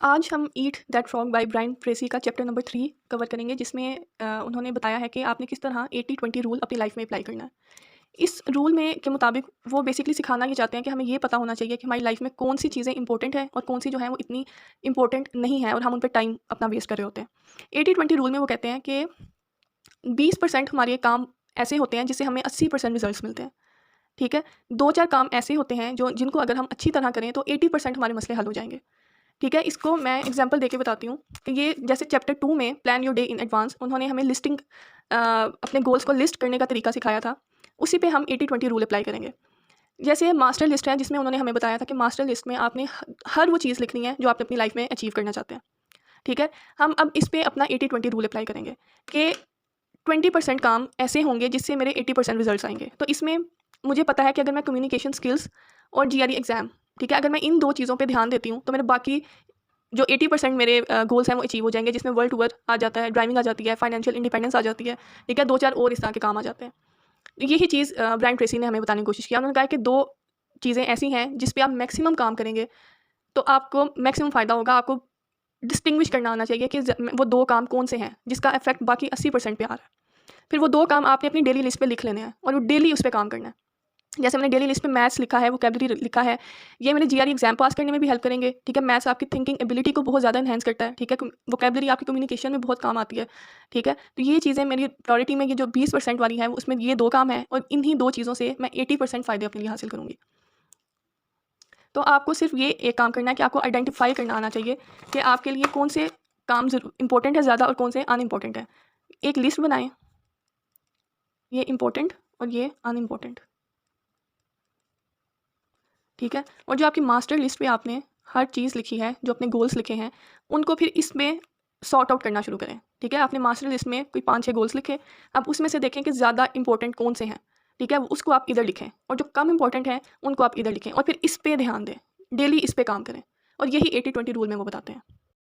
आज हम eat that frog by Brian Tracy का चैप्टर नंबर 3 कवर करेंगे, जिसमें उन्होंने बताया है कि आपने किस तरह 80-20 रूल अपनी लाइफ में अप्लाई करना है। इस रूल में के मुताबिक वो बेसिकली सिखाना ये चाहते हैं कि हमें ये पता होना चाहिए कि हमारी लाइफ में कौन सी चीज़ें इंपॉर्टेंट हैं और कौन सी जो है वो इतनी इंपॉर्टेंट नहीं है और हम उन पे टाइम अपना वेस्ट कर रहे होते हैं। 80-20 रूल में वो कहते हैं कि 20% हमारे काम ऐसे होते हैं जिससे हमें 80% रिजल्ट्स मिलते हैं। ठीक है, 2-4 काम ऐसे होते हैं जो जिनको अगर हम अच्छी तरह करें तो 80% हमारे मसले हल हो जाएंगे। ठीक है, इसको मैं एग्जांपल देके बताती हूँ कि ये जैसे चैप्टर 2 में plan your day in advance उन्होंने हमें लिस्टिंग अपने गोल्स को लिस्ट करने का तरीका सिखाया था। उसी पे हम 80-20 रूल अप्लाई करेंगे। जैसे मास्टर लिस्ट है, जिसमें उन्होंने हमें बताया था कि मास्टर लिस्ट में आपने हर वो चीज़ लिखनी है जो आप अपनी लाइफ में अचीव करना चाहते हैं। ठीक है, हम अब इस पे अपना 80-20 रूल अप्लाई करेंगे कि 20% काम ऐसे होंगे जिससे मेरे 80% रिजल्ट्स आएंगे। तो इसमें मुझे पता है कि अगर मैं कम्युनिकेशन स्किल्स और जीआरई एग्ज़ाम, ठीक है, अगर मैं इन 2 चीज़ों पे ध्यान देती हूँ तो मेरे बाकी जो 80% मेरे गोल्स हैं वो अचीव हो जाएंगे, जिसमें वर्ल्ड टूर आ जाता है, ड्राइविंग आ जाती है, फाइनेंशियल इंडिपेंडेंस आ जाती है। ठीक है, 2-4 और इस तरह के काम आ जाते हैं। यही चीज़ ब्रायन ट्रेसी ने हमें बताने की कोशिश किया। उन्होंने कहा कि 2 चीज़ें ऐसी हैं जिस पे आप मैक्सिमम काम करेंगे तो आपको मैक्सिमम फ़ायदा होगा। आपको डिस्टिंग्विश करना आना चाहिए कि वो 2 काम कौन से हैं जिसका इफेक्ट बाकी 80% पे आ रहा है। फिर वो 2 काम आपने अपनी डेली लिस्ट पे लिख लेने हैं और वो डेली उस पे काम करना है। जैसे मैंने डेली लिस्ट में मैथ्स लिखा है, वोकैबुलरी लिखा है, ये मेरे जीआरई एग्जाम पास करने में भी हेल्प करेंगे। ठीक है, मैथ्स आपकी थिंकिंग एबिलिटी को बहुत ज़्यादा एनहांस करता है। ठीक है, वोकैबुलरी आपकी कम्युनिकेशन में बहुत काम आती है। ठीक है, तो ये चीज़ें मेरी प्रायोरिटी में ये जो 20% वाली है उसमें ये 2 काम है और इन्हीं 2 चीज़ों से मैं 80% फ़ायदे अपने लिए हासिल करूँगी। तो आपको सिर्फ ये एक काम करना है कि आपको आइडेंटिफाई करना आना चाहिए कि आपके लिए कौन से काम इंपॉर्टेंट है ज़्यादा और कौन से अनइम्पॉर्टेंट है। एक लिस्ट बनाएं, ये इम्पोर्टेंट और ये अनइम्पॉर्टेंट। ठीक है, और जो आपकी मास्टर लिस्ट पे आपने हर चीज़ लिखी है, जो अपने गोल्स लिखे हैं, उनको फिर इसमें सॉर्ट आउट करना शुरू करें। ठीक है, आपने मास्टर लिस्ट में कोई 5-6 गोल्स लिखे, अब उसमें से देखें कि ज़्यादा इंपॉर्टेंट कौन से हैं। ठीक है, उसको आप इधर लिखें और जो कम इंपॉर्टेंट हैं उनको आप इधर लिखें और फिर इस पे ध्यान दें, डेली इस पे काम करें। और यही 80-20 रूल में वो बताते हैं।